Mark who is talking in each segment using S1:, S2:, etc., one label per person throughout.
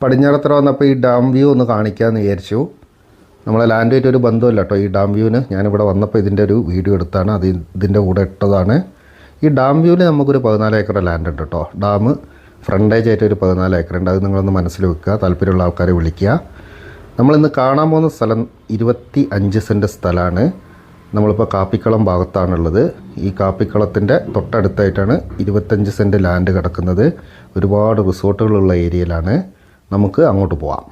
S1: പടിഞ്ഞാറത്തറ വന്നപ്പോൾ ഈ dam view ഒന്ന് കാണിക്കാമെന്ന് വിചാരിച്ചു. നമ്മളെ ലാൻഡുമായിട്ട് ഒരു ബന്ധമില്ല കേട്ടോ ഈ ഡാം വ്യൂവിന്. ഞാനിവിടെ വന്നപ്പോൾ ഇതിൻ്റെ ഒരു വീഡിയോ എടുത്താണ്, അത് ഇതിൻ്റെ കൂടെ ഇട്ടതാണ്. ഈ ഡാം വ്യൂവിൽ നമുക്കൊരു 14 ഏക്കർ ലാൻഡ് ഉണ്ട് കേട്ടോ. ഡാം ഫ്രണ്ടേജ് ആയിട്ട് ഒരു 14 ഏക്കർ ഉണ്ട്. അത് നിങ്ങളൊന്ന് മനസ്സിൽ വെക്കുക, താല്പര്യമുള്ള ആൾക്കാരെ വിളിക്കുക. നമ്മളിന്ന് കാണാൻ പോകുന്ന സ്ഥലം 25 സെൻറ്റ് സ്ഥലമാണ്. നമ്മളിപ്പോൾ കാപ്പിക്കളം ഭാഗത്താണുള്ളത്. ഈ കാപ്പിക്കളത്തിൻ്റെ തൊട്ടടുത്തായിട്ടാണ് 25 സെൻറ്റ് ലാൻഡ് കിടക്കുന്നത്. ഒരുപാട് റിസോർട്ടുകളുള്ള ഏരിയയിലാണ്. നമുക്ക് അങ്ങോട്ട് പോവാം.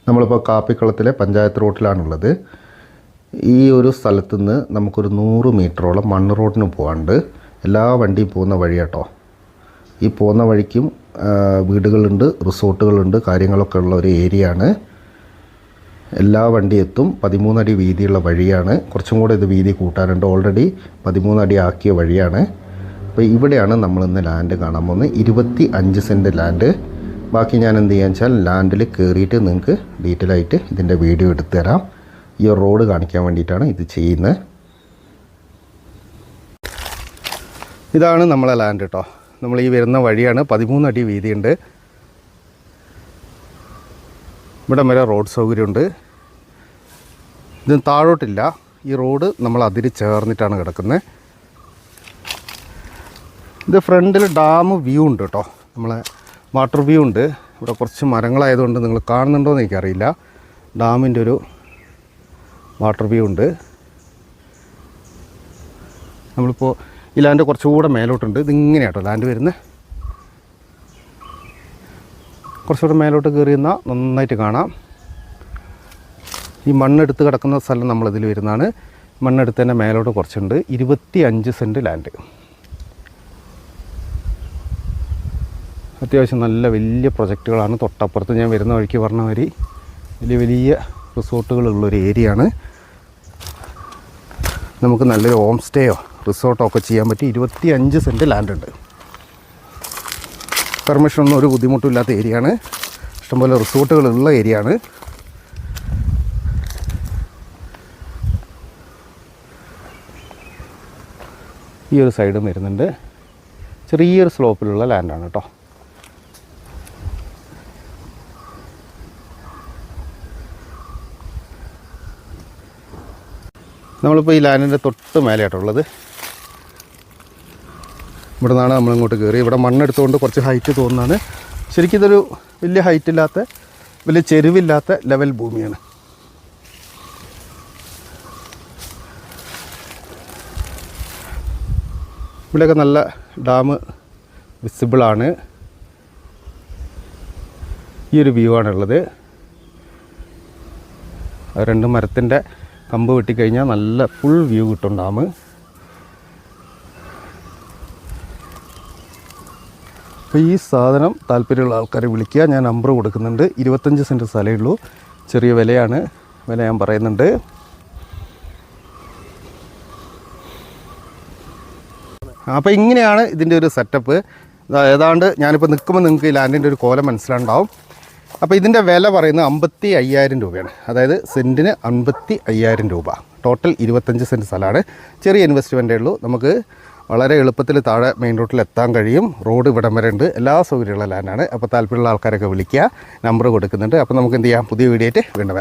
S1: നമ്മളിപ്പോൾ കാപ്പിക്കളത്തിലെ പഞ്ചായത്ത് റോഡിലാണുള്ളത്. ഈ ഒരു സ്ഥലത്തു നിന്ന് നമുക്കൊരു 100 മീറ്ററോളം മണ്ണ് റോഡിന് പോകാണ്ട്. എല്ലാ വണ്ടിയും പോകുന്ന വഴിയാട്ടോ. ഈ പോകുന്ന വഴിക്കും വീടുകളുണ്ട്, റിസോർട്ടുകളുണ്ട്, കാര്യങ്ങളൊക്കെ ഉള്ള ഒരു ഏരിയയാണ്. എല്ലാ വണ്ടി എത്തും. 13 അടി വീതിയുള്ള വഴിയാണ്. കുറച്ചും കൂടെ ഇത് വീതി കൂട്ടാനുണ്ട്. ഓൾറെഡി 13 അടി ആക്കിയ വഴിയാണ്. അപ്പോൾ ഇവിടെയാണ് നമ്മളിന്ന് ലാൻഡ് കാണാൻ പോകുന്നത്. 25 സെൻറ്റ് ലാൻഡ്. ബാക്കി ഞാൻ എന്ത് ചെയ്യാന്ന് വെച്ചാൽ ലാൻഡിൽ കയറിയിട്ട് നിങ്ങൾക്ക് ഡീറ്റെയിൽ ആയിട്ട് ഇതിൻ്റെ വീഡിയോ എടുത്തു തരാം. ഈ റോഡ് കാണിക്കാൻ വേണ്ടിയിട്ടാണ് ഇത് ചെയ്യുന്നത്. ഇതാണ് നമ്മളെ ലാൻഡ് കേട്ടോ. നമ്മൾ ഈ വരുന്ന വഴിയാണ്. 13 അടി വീതിയുണ്ട്. ഇവിടെ വരെ റോഡ് സൗകര്യമുണ്ട്. ഇത് താഴോട്ടില്ല. ഈ റോഡ് നമ്മൾ അതിര് ചേർന്നിട്ടാണ് കിടക്കുന്നത്. ഇത് ഫ്രണ്ടിൽ ഡാം വ്യൂ ഉണ്ട് കേട്ടോ. നമ്മളെ വാട്ടർ വ്യൂ ഉണ്ട്. ഇവിടെ കുറച്ച് മരങ്ങളായതുകൊണ്ട് നിങ്ങൾ കാണുന്നുണ്ടോ എന്ന് എനിക്കറിയില്ല. ഡാമിൻ്റെ ഒരു വാട്ടർ വ്യൂ ഉണ്ട്. നമ്മളിപ്പോൾ ഈ ലാൻഡ് കുറച്ചുകൂടെ മേലോട്ടുണ്ട്. ഇതിങ്ങനെ കേട്ടോ ലാൻഡ് വരുന്നത്. കുറച്ചുകൂടെ മേലോട്ട് കയറി നിന്നാൽ നന്നായിട്ട് കാണാം. ഈ മണ്ണെടുത്ത് കിടക്കുന്ന സ്ഥലം നമ്മളിതിൽ വരുന്നതാണ്. മണ്ണെടുത്ത് തന്നെ മേലോട്ട് കുറച്ചുണ്ട്. 25 സെൻറ്റ് ലാൻഡ്. അത്യാവശ്യം നല്ല വലിയ പ്രൊജക്റ്റുകളാണ്. തൊട്ടപ്പുറത്ത് ഞാൻ വരുന്ന വഴിക്ക് പറഞ്ഞ മാതിരി വലിയ വലിയ റിസോർട്ടുകളുള്ളൊരു ഏരിയയാണ്. നമുക്ക് നല്ലൊരു ഹോം സ്റ്റേയോ റിസോർട്ടോ ഒക്കെ ചെയ്യാൻ പറ്റി 25 സെൻറ്റ് ലാൻഡ് ഉണ്ട്. പെർമിഷനൊന്നും ഒരു ബുദ്ധിമുട്ടില്ലാത്ത ഏരിയയാണ്. ഇഷ്ടംപോലെ റിസോർട്ടുകളുള്ള ഏരിയയാണ്. ഈ ഒരു സൈഡും വരുന്നുണ്ട്. ചെറിയൊരു സ്ലോപ്പിലുള്ള ലാൻഡാണ് കേട്ടോ. നമ്മളിപ്പോൾ ഈ ലാൻഡിൻ്റെ തൊട്ട് മേലെയായിട്ടുള്ളത്. ഇവിടെ നിന്നാണ് നമ്മളിങ്ങോട്ട് കയറി. ഇവിടെ മണ്ണെടുത്തുകൊണ്ട് കുറച്ച് ഹൈറ്റ് തോന്നുന്നതാണ്. ശരിക്കും ഇതൊരു വലിയ ഹൈറ്റ് ഇല്ലാത്ത, വലിയ ചെരുവില്ലാത്ത ലെവൽ ഭൂമിയാണ്. ഇവിടെയൊക്കെ നല്ല ഡാം വിസിബിളാണ്. ഈ ഒരു വ്യൂ ആണുള്ളത്. രണ്ട് മരത്തിൻ്റെ കമ്പ് വെട്ടിക്കഴിഞ്ഞാൽ നല്ല ഫുൾ വ്യൂ കിട്ടും ഡാം. അപ്പോൾ ഈ സാധനം താല്പര്യമുള്ള ആൾക്കാരെ വിളിക്കുക. ഞാൻ നമ്പർ കൊടുക്കുന്നുണ്ട്. 25 സെൻറ്റ് സ്ഥലമേ ഉള്ളൂ. ചെറിയ വിലയാണ്. വില ഞാൻ പറയുന്നുണ്ട്. അപ്പോൾ ഇങ്ങനെയാണ് ഇതിൻ്റെ ഒരു സെറ്റപ്പ്. ഏതാണ്ട് ഞാനിപ്പോൾ നിൽക്കുമ്പോൾ നിങ്ങൾക്ക് ഈ ലാൻഡിൻ്റെ ഒരു കോലം മനസ്സിലാണ്ടാവും. അപ്പോൾ ഇതിൻ്റെ വില പറയുന്നത് 55,000 രൂപയാണ്. അതായത് സെൻറ്റിന് 55,000 രൂപ. ടോട്ടൽ 25 സെൻറ്റ് സ്ഥലമാണ്. ചെറിയ ഇൻവെസ്റ്റ്മെൻറ്റേ ഉള്ളൂ. നമുക്ക് വളരെ എളുപ്പത്തിൽ താഴെ മെയിൻ റോഡിൽ എത്താൻ കഴിയും. റോഡ് ഇവിടം വരെ ഉണ്ട്. എല്ലാ സൗകര്യമുള്ള ലാൻഡാണ്. അപ്പോൾ താല്പര്യമുള്ള ആൾക്കാരൊക്കെ വിളിക്കുക. നമ്പർ കൊടുക്കുന്നുണ്ട്. അപ്പോൾ നമുക്ക് എന്ത് ചെയ്യാം, പുതിയ വീഡിയോ ആയിട്ട് വീണ്ടും വരാം.